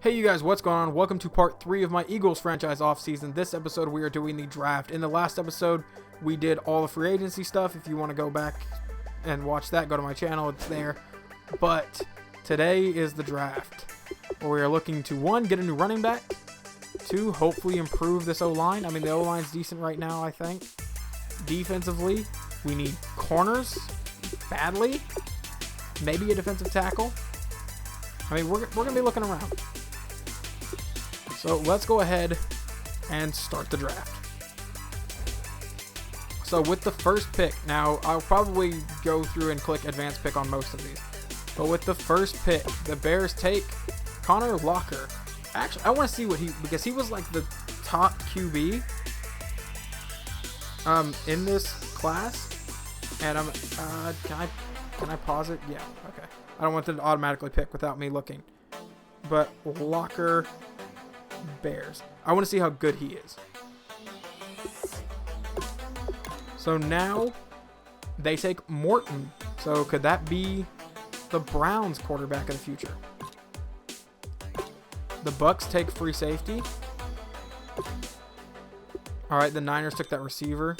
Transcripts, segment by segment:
Hey you guys, what's going on? Welcome to part 3 of my Eagles franchise offseason. This episode we are doing the draft. In the last episode, we did all the free agency stuff. If you want to go back and watch that, go to my channel, it's there. But today is the draft, where we are looking to 1, get a new running back, 2, hopefully improve this O-line. I mean, the O-line's decent right now, I think. Defensively, we need corners badly, maybe a defensive tackle. I mean, we're going to be looking around. So let's go ahead and start the draft. So with the first pick, now I'll probably go through and click advanced pick on most of these. But with the first pick, the Bears take Connor Locker. Actually, I want to see what because he was like the top QB in this class. And can I pause it? Yeah, okay. I don't want them to automatically pick without me looking. But Locker Bears. I want to see how good he is. So now they take Morton. So could that be the Browns quarterback of the future? The Bucks take free safety. All right, the Niners took that receiver.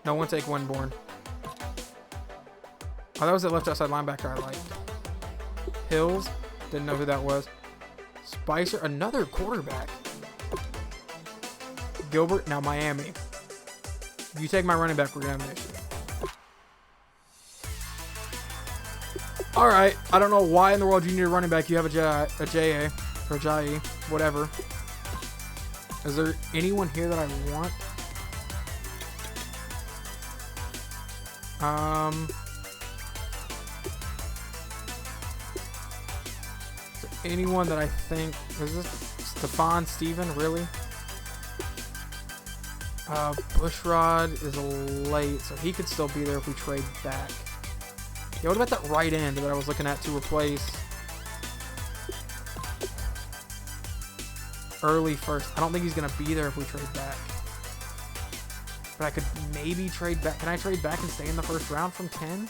No one take Winborn. Oh, that was the left outside linebacker I liked. Hills. Didn't know who that was. Spicer. Another quarterback. Gilbert. Now Miami. If you take my running back, we're going to have an issue. Alright. I don't know why in the world you need a running back. You have a JA. Or JE. Whatever. Is there anyone here that I want? Anyone that I think is this Steven really? Bushrod is late, so he could still be there if we trade back. Yeah, what about that right end that I was looking at to replace early first? I don't think he's gonna be there if we trade back, but I could maybe trade back. Can I trade back and stay in the first round from 10?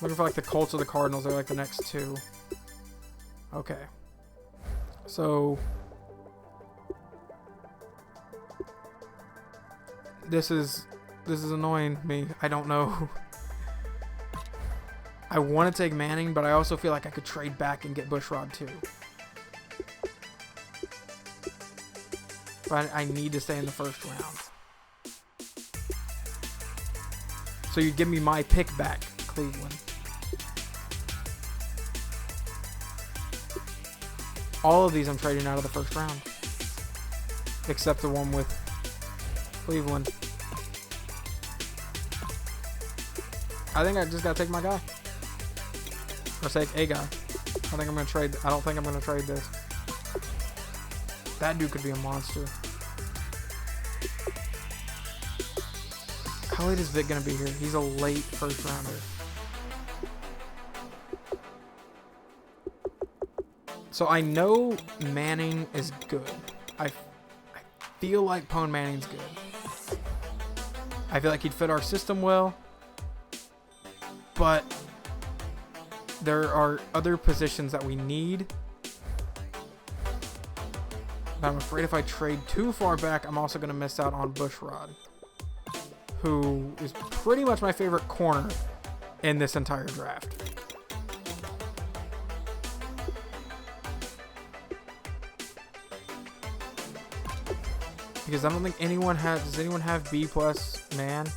Looking for like the Colts or the Cardinals. They're like the next two. Okay. So this is annoying me. I don't know. I want to take Manning, but I also feel like I could trade back and get Bushrod too. But I need to stay in the first round. So you'd give me my pick back, Cleveland. All of these I'm trading out of the first round. Except the one with Cleveland. I think I just gotta take my guy. Or take a guy. I think I'm gonna trade. I don't think I'm gonna trade this. That dude could be a monster. How late is Vic gonna be here? He's a late first rounder. So I know Manning is good. I feel like Pone Manning's good. I feel like he'd fit our system well. But there are other positions that we need. But I'm afraid if I trade too far back, I'm also going to miss out on Bushrod, who is pretty much my favorite corner in this entire draft. Because I don't think anyone has... Does anyone have B plus man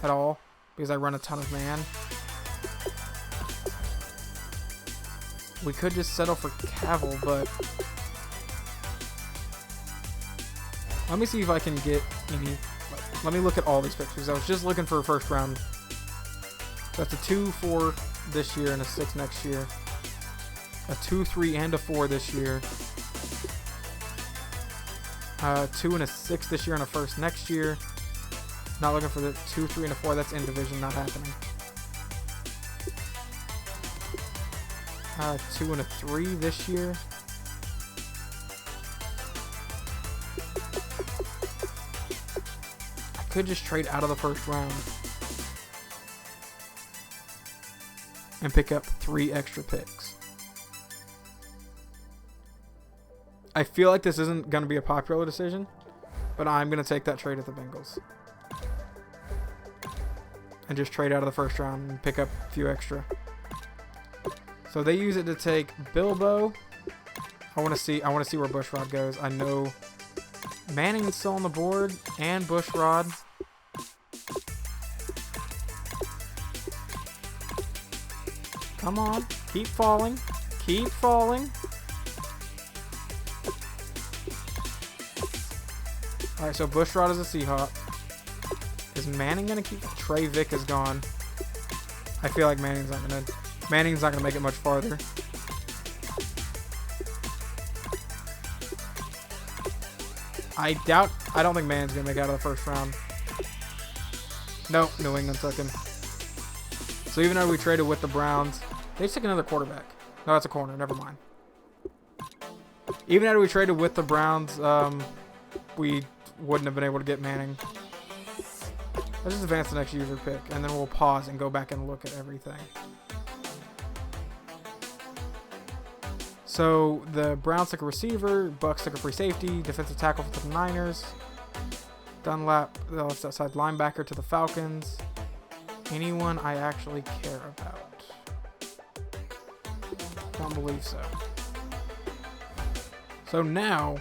at all? Because I run a ton of man. We could just settle for Cavill, but... Let me see if I can get any... Let me look at all these picks, because I was just looking for a first round. So that's a 2, 4 this year and a 6 next year. A 2, 3, and a 4 this year. 2 and a 6 this year and a first next year. Not looking for the 2, 3, and a 4. That's in division, not happening. 2 and a 3 this year. I could just trade out of the first round and pick up 3 extra picks. I feel like this isn't going to be a popular decision, but I'm going to take that trade at the Bengals. And just trade out of the first round and pick up a few extra. So they use it to take Bilbo. I want to see where Bushrod goes. I know Manning is still on the board and Bushrod. Come on, keep falling. Keep falling. Alright, so Bushrod is a Seahawk. Is Manning gonna keep? Trey Vick is gone. I feel like Manning's not gonna make it much farther. I don't think Manning's gonna make it out of the first round. Nope, New England took him. So even though we traded with the Browns, they just took another quarterback. No, that's a corner. Never mind. Even after we traded with the Browns, we wouldn't have been able to get Manning. Let's just advance the next user pick, and then we'll pause and go back and look at everything. So the Browns took a receiver, Bucks took a free safety, defensive tackle for the Niners, Dunlap, the left outside linebacker to the Falcons. Anyone I actually care about? Don't believe so. So now,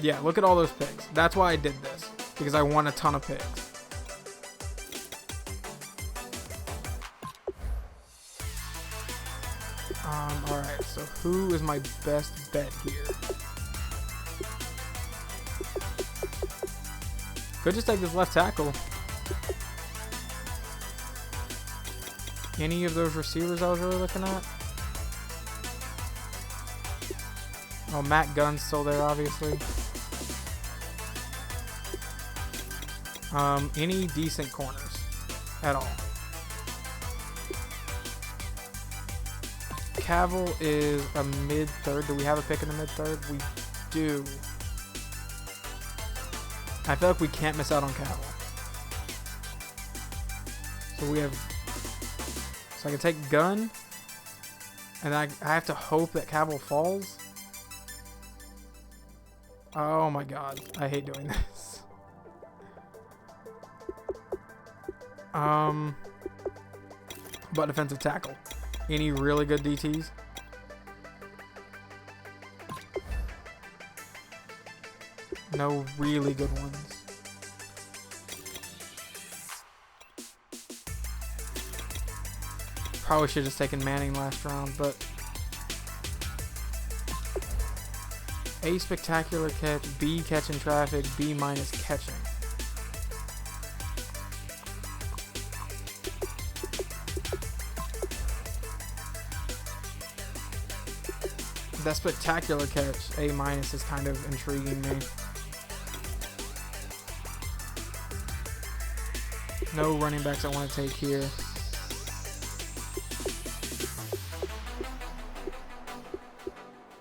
yeah, look at all those picks. That's why I did this, because I won a ton of picks. Alright, so who is my best bet here? Could just take this left tackle. Any of those receivers I was really looking at? Oh, Matt Gunn's still there, obviously. Any decent corners at all? Cavill is a mid-third. Do we have a pick in the mid-third? We do. I feel like we can't miss out on Cavill. So we have... So I can take Gunn. And I have to hope that Cavill falls. Oh my god. I hate doing this. But defensive tackle. Any really good DTs? No really good ones. Probably should have just taken Manning last round, but A, spectacular catch, B, catching traffic, B minus catching. That spectacular catch, A minus, is kind of intriguing me. No running backs I want to take here.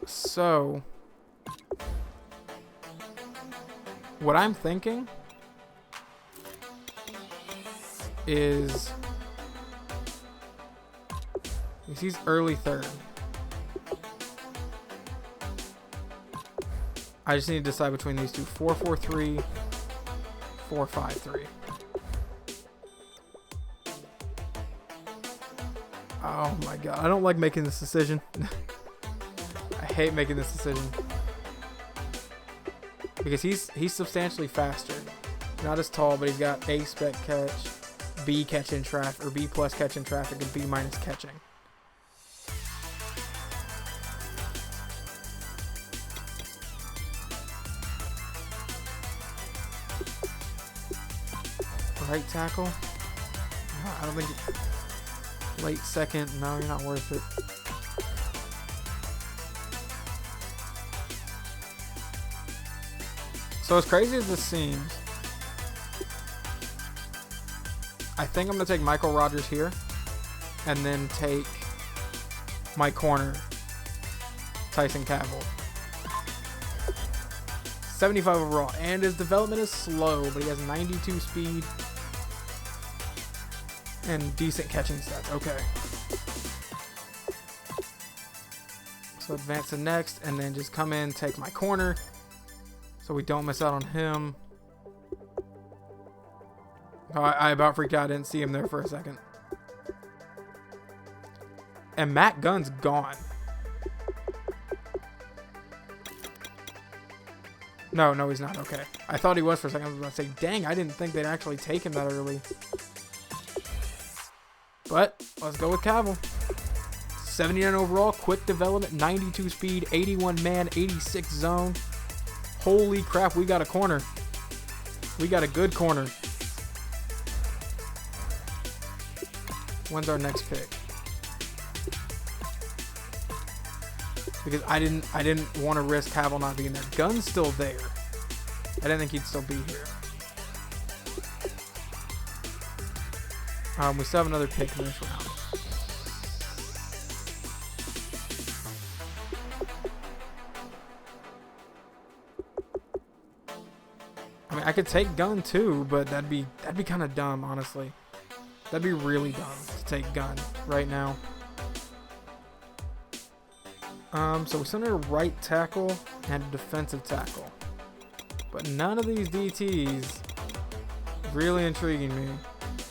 So, what I'm thinking is he's early third. I just need to decide between these two. 4-4-3, 4-5-3. Oh my god, I don't like making this decision. I hate making this decision. Because he's substantially faster. Not as tall, but he's got A spec catch, B catch in traffic, or B plus catch in traffic, and B minus catching. Right tackle? No, I don't think it, late second. No, you're not worth it. So as crazy as this seems, I think I'm going to take Michael Rogers here and then take my corner, Tyson Cavill. 75 overall, and his development is slow, but he has 92 speed and decent catching stats. Okay. So advance to next, and then just come in, take my corner, so we don't miss out on him. Oh, I about freaked out. I didn't see him there for a second. And Matt Gunn's gone. No, he's not. Okay. I thought he was for a second. I was about to say, dang, I didn't think they'd actually take him that early. But let's go with Cavill. 79 overall, quick development, 92 speed, 81 man, 86 zone. Holy crap, we got a corner. We got a good corner. When's our next pick? Because I didn't want to risk Cavill not being there. Gunn's still there. I didn't think he'd still be here. We still have another pick in this round. I mean, I could take Gunn too, but that'd be kind of dumb, honestly. That'd be really dumb to take Gunn right now. So we sent a right tackle and a defensive tackle. But none of these DTs really intriguing me.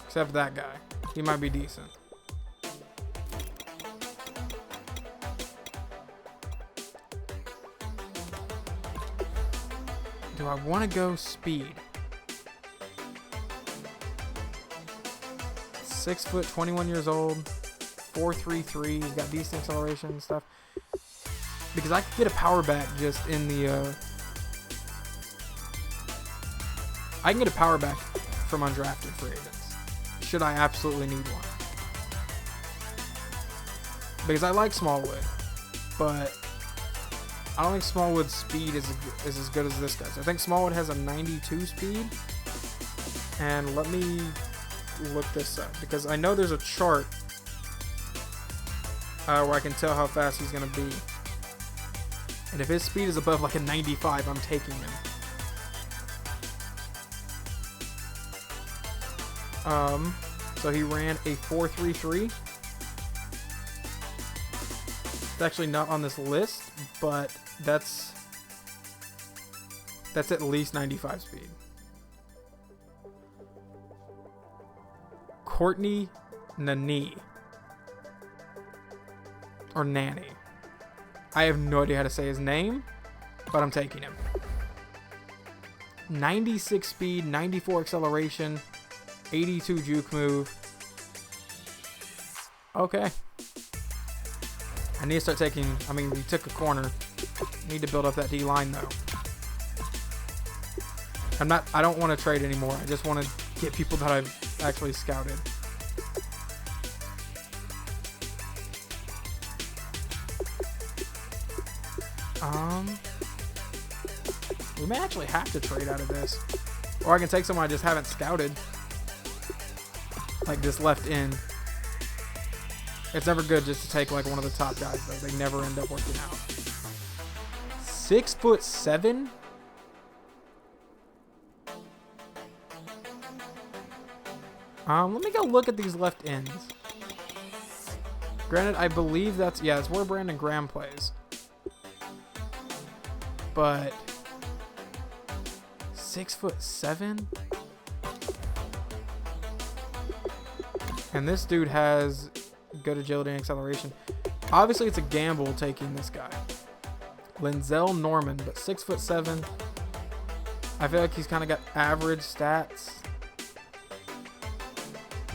Except that guy. He might be decent. Do I want to go speed? 6 foot, 21 years old, 4.33. He's got decent acceleration and stuff. Because I could get a power back just in the. I can get a power back from undrafted free agents. Should I absolutely need one? Because I like Smallwood, but I don't think Smallwood's speed is as good as this guy's. I think Smallwood has a 92 speed. And let me look this up, because I know there's a chart where I can tell how fast he's going to be. And if his speed is above like a 95, I'm taking him. So he ran a 4.33. It's actually not on this list, but that's at least 95 speed. Courtney Nani. Or Nanny. I have no idea how to say his name, but I'm taking him. 96 speed, 94 acceleration, 82 juke move. Okay. I need to start taking, I mean, we took a corner. Need to build up that D-line, though. I don't want to trade anymore. I just want to get people that I've actually scouted. We may actually have to trade out of this. Or I can take someone I just haven't scouted. Like this left end. It's never good just to take like one of the top guys though. They never end up working out. 6'7"? Let me go look at these left ends. Granted, I believe that's where Brandon Graham plays. But 6'7"? And this dude has good agility and acceleration. Obviously, it's a gamble taking this guy. Linzel Norman, but 6'7". I feel like he's kind of got average stats.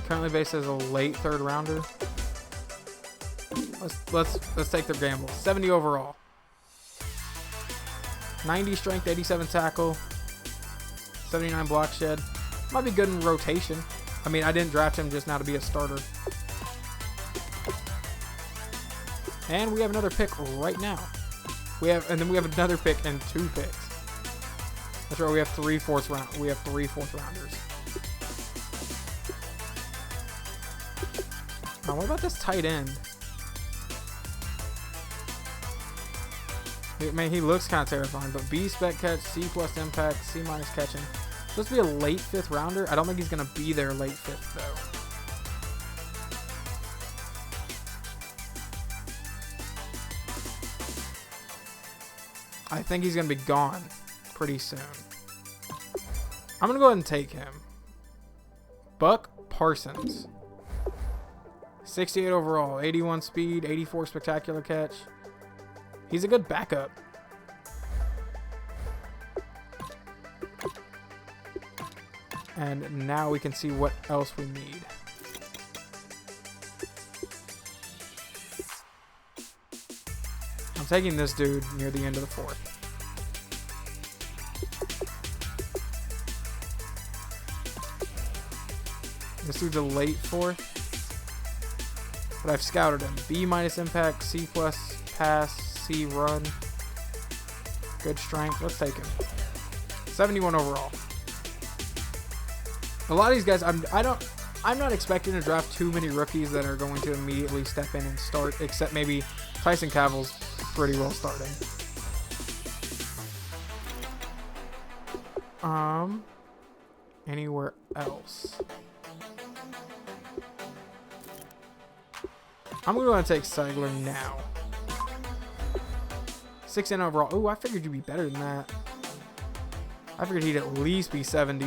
Currently based as a late third rounder. Let's take their gamble. 70 overall. 90 strength, 87 tackle, 79 block shed. Might be good in rotation. I mean, I didn't draft him just now to be a starter. And we have another pick right now. And then we have another pick and 2 picks. That's right. We have 3 fourth rounders. Now, what about this tight end? Man, he looks kind of terrifying, but B spec catch, C plus impact, C minus catching. Supposed to be a late 5th rounder. I don't think he's going to be there late 5th though. I think he's going to be gone pretty soon. I'm going to go ahead and take him. Buck Parsons. 68 overall, 81 speed, 84 spectacular catch. He's a good backup. And now we can see what else we need. I'm taking this dude near the end of the fourth. This dude's a late fourth. But I've scouted him. B- impact, C+ pass, C run. Good strength. Let's take him. 71 overall. A lot of these guys, I'm not expecting to draft too many rookies that are going to immediately step in and start, except maybe Tyson Caval's pretty well starting. Anywhere else? I'm going to take Seigler now. 6 overall. Oh, I figured you'd be better than that. I figured he'd at least be 70.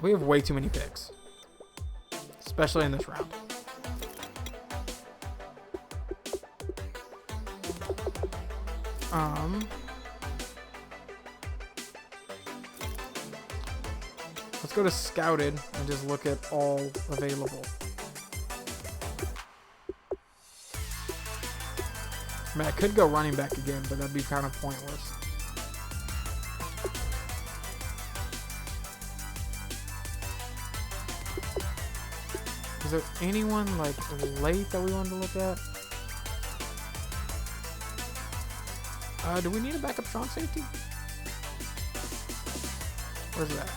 We have way too many picks, especially in this round. Let's go to Scouted and just look at all available. I mean, I could go running back again, but that'd be kind of pointless. Is there anyone like late that we wanted to look at? Do we need a backup strong safety? Where's that?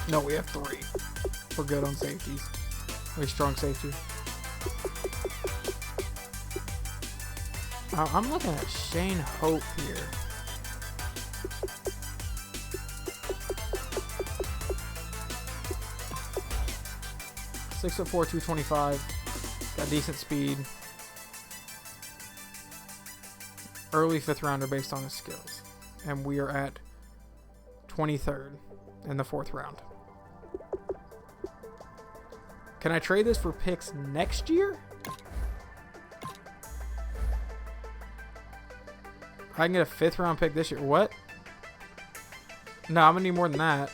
No, we have 3. We're good on safeties. Wait, strong safety. I'm looking at Shane Hope here. Six 6'4", 225. Got decent speed. Early 5th rounder based on his skills. And we are at 23rd in the 4th round. Can I trade this for picks next year? I can get a 5th round pick this year. What? No, I'm gonna need more than that.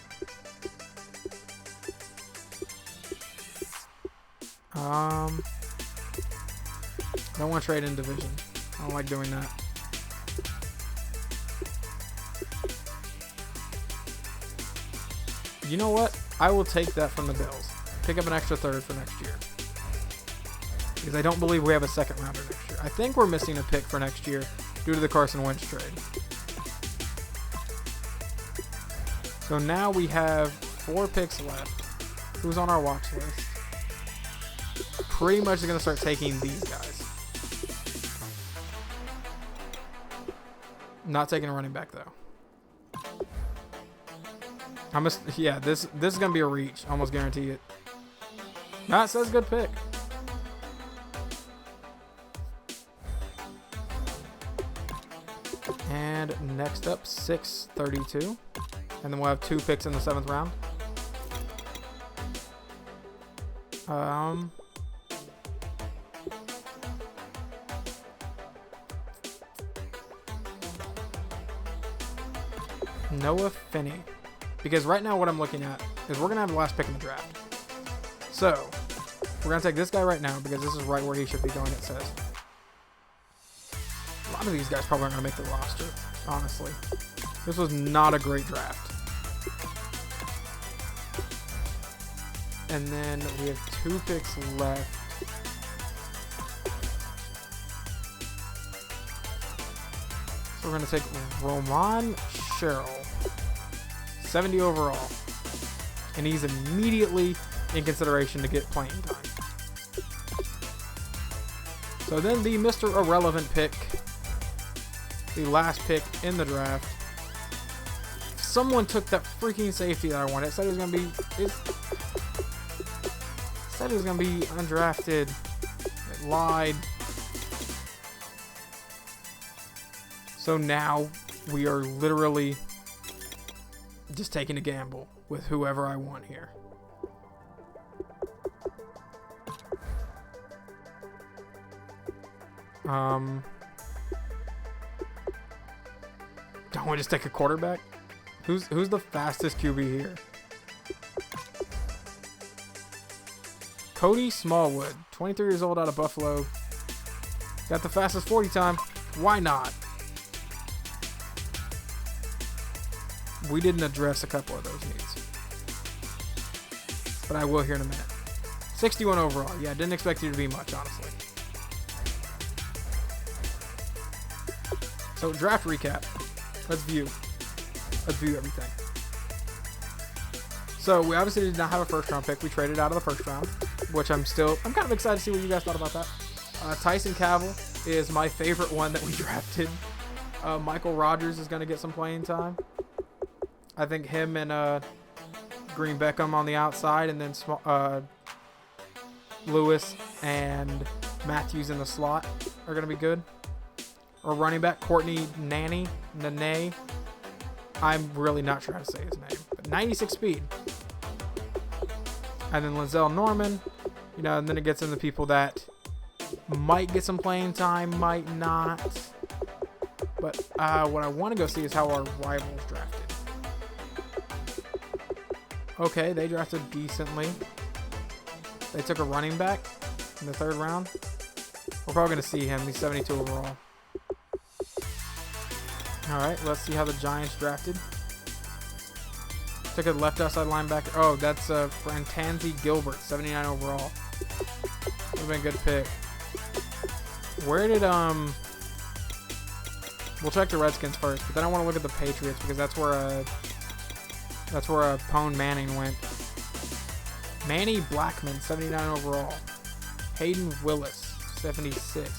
Don't want to trade in division. I don't like doing that. You know what? I will take that from the Bills. Pick up an extra 3rd for next year. Because I don't believe we have a 2nd rounder next year. I think we're missing a pick for next year due to the Carson Wentz trade. So now we have 4 picks left. Who's on our watch list? Pretty much going to start taking these guys. Not taking a running back though. Yeah, this is gonna be a reach. Almost guarantee it. Nah, it says good pick. And next up, 632, and then we'll have 2 picks in the 7th round. Noah Finney. Because right now what I'm looking at is we're going to have the last pick in the draft. So, we're going to take this guy right now because this is right where he should be going, it says. A lot of these guys probably aren't going to make the roster, honestly. This was not a great draft. And then we have 2 picks left. So we're going to take Roman Sherrill. 70 overall. And he's immediately in consideration to get playing time. So then the Mr. Irrelevant pick. The last pick in the draft. Someone took that freaking safety that I wanted. It said it was going to be... It said it was going to be undrafted. it lied. So now we are literally just taking a gamble with whoever I want here. Don't we just take a quarterback? Who's the fastest QB here? Cody Smallwood, 23 years old, out of Buffalo. Got the fastest 40 time. Why not? We didn't address a couple of those needs, but I will here in a minute. 61 overall. Yeah, didn't expect you to be much, honestly. So draft recap. Let's view everything. So we obviously did not have a first round pick. We traded out of the first round, which I'm kind of excited to see what you guys thought about that. Tyson Cavill is my favorite one that we drafted. Michael Rogers is going to get some playing time. I think him and Green Beckham on the outside, and then Lewis and Matthews in the slot are going to be good. Or running back Courtney Nane. I'm really not sure how to say his name, but 96 speed. And then Lizelle Norman, and then it gets into people that might get some playing time, might not. But what I want to go see is how our rivals drafted. Okay, they drafted decently. They took a running back in the 3rd round. We're probably going to see him. He's 72 overall. Alright, let's see how the Giants drafted. Took a left outside linebacker. Oh, that's Frantanzi Gilbert, 79 overall. Would have been a good pick. Where did, we'll check the Redskins first, but then I want to look at the Patriots because that's where Pone Manning went. Manny Blackman, 79 overall. Hayden Willis, 76.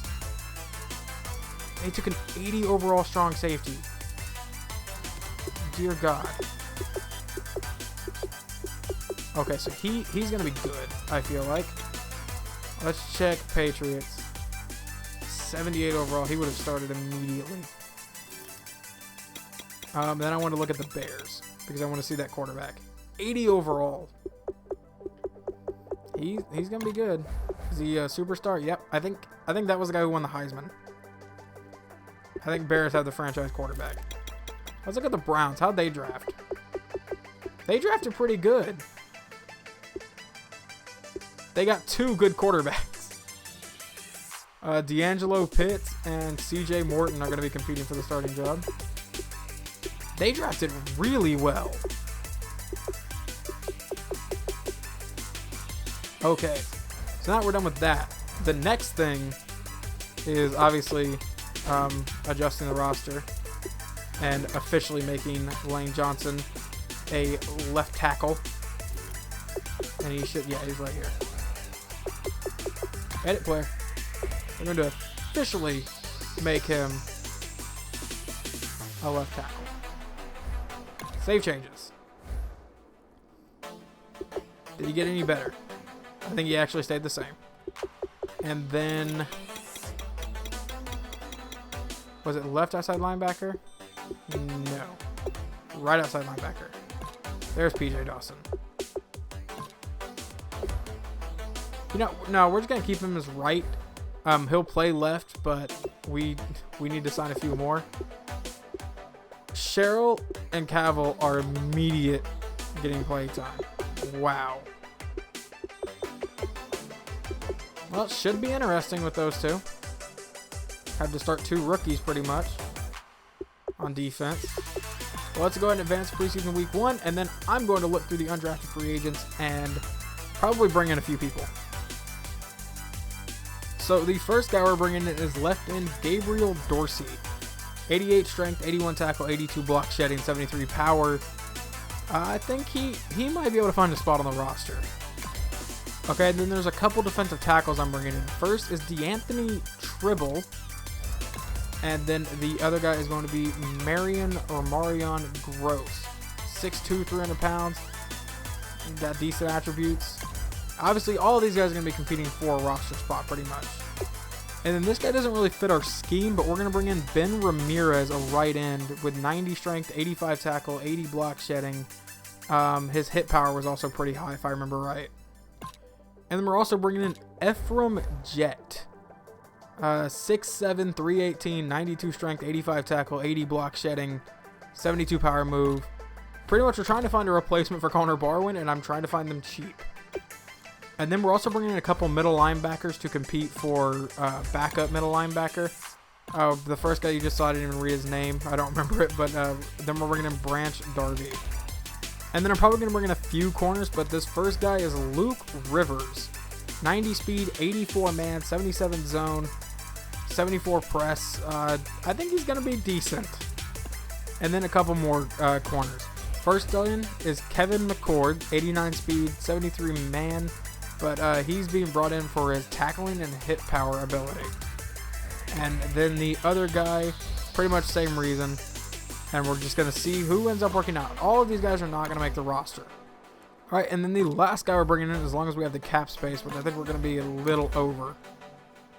They took an 80 overall strong safety. Dear God. Okay, so he's going to be good, I feel like. Let's check Patriots. 78 overall. He would have started immediately. Then I want to look at the Bears because I want to see that quarterback. 80 overall. He's going to be good. Is he a superstar? Yep. I think that was the guy who won the Heisman. I think Bears have the franchise quarterback. Let's look at the Browns. How'd they draft? They drafted pretty good. They got 2 good quarterbacks. D'Angelo Pitts and CJ Morton are going to be competing for the starting job. They drafted really well. Okay. So now we're done with that. The next thing is obviously adjusting the roster and officially making Lane Johnson a left tackle. And he's right here. Edit player. We're going to officially make him a left tackle. Save changes. Did he get any better? I think he actually stayed the same. And then, was it left outside linebacker? No. Right outside linebacker. There's PJ Dawson. No, we're just going to keep him as right. He'll play left, but we need to sign a few more. Sherrill and Cavill are immediate getting play time. Wow. Well, it should be interesting with those two. Had to start 2 rookies pretty much on defense. Well, let's go ahead and advance preseason week 1, and then I'm going to look through the undrafted free agents and probably bring in a few people. So the first guy we're bringing in is left end Gabriel Dorsey. 88 strength, 81 tackle, 82 block shedding, 73 power. I think he might be able to find a spot on the roster. Okay, then there's a couple defensive tackles I'm bringing in. First is DeAnthony Tribble. And then the other guy is going to be Marion Gross. 6'2", 300 pounds. Got decent attributes. Obviously, all of these guys are going to be competing for a roster spot pretty much. And then this guy doesn't really fit our scheme, but we're going to bring in Ben Ramirez, a right end, with 90 strength, 85 tackle, 80 block shedding. His hit power was also pretty high, if I remember right. And then we're also bringing in Ephraim Jett. 6'7", 318, 92 strength, 85 tackle, 80 block shedding, 72 power move. Pretty much we're trying to find a replacement for Connor Barwin, and I'm trying to find them cheap. And then we're also bringing in a couple middle linebackers to compete for backup middle linebacker. The first guy you just saw, I didn't even read his name. I don't remember it, but then we're bringing in Branch Darby. And then I'm probably going to bring in a few corners, but this first guy is Luke Rivers. 90 speed, 84 man, 77 zone, 74 press. I think he's going to be decent. And then a couple more corners. First one is Kevin McCord, 89 speed, 73 man. But he's being brought in for his tackling and hit power ability. And then the other guy, pretty much same reason. And we're just going to see who ends up working out. All of these guys are not going to make the roster. All right, and then the last guy we're bringing in, as long as we have the cap space, which I think we're going to be a little over.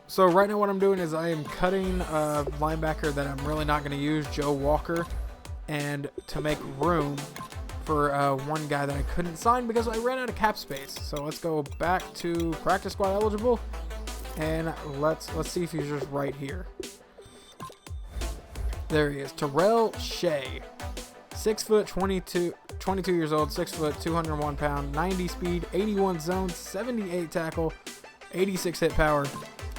So right now what I'm doing is I am cutting a linebacker that I'm really not going to use, Joe Walker, and to make room for one guy that I couldn't sign because I ran out of cap space. So let's go back to practice squad eligible, and let's see if he's just right here. There he is, Terrell Shea, 6 foot 22 years old, 6 foot 201 pound, 90 speed, 81 zone, 78 tackle, 86 hit power.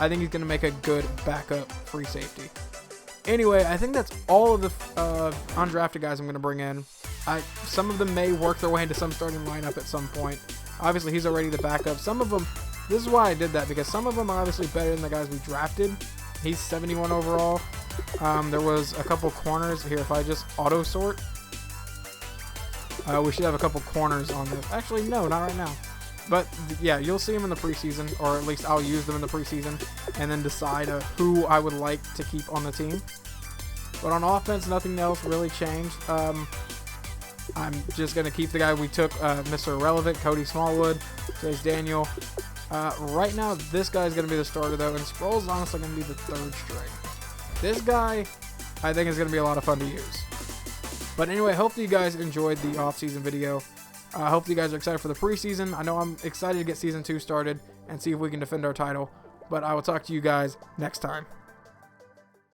I think he's going to make a good backup free safety. Anyway, I think that's all of the undrafted guys I'm going to bring in. Some of them may work their way into some starting lineup at some point. Obviously, he's already the backup. Some of them, this is why I did that, because some of them are obviously better than the guys we drafted. He's 71 overall. There was a couple corners here. If I just auto sort, we should have a couple corners on this. Actually, no, not right now. But yeah, you'll see them in the preseason, or at least I'll use them in the preseason, and then decide who I would like to keep on the team. But on offense, nothing else really changed. I'm just going to keep the guy we took, Mr. Irrelevant, Cody Smallwood, Chase Daniel. Right now, this guy's going to be the starter, though, and Sproul's honestly going to be the third string. This guy, I think, is going to be a lot of fun to use. But anyway, hopefully you guys enjoyed the off-season video. Hopefully you guys are excited for the preseason. I know I'm excited to get Season 2 started and see if we can defend our title. But I will talk to you guys next time.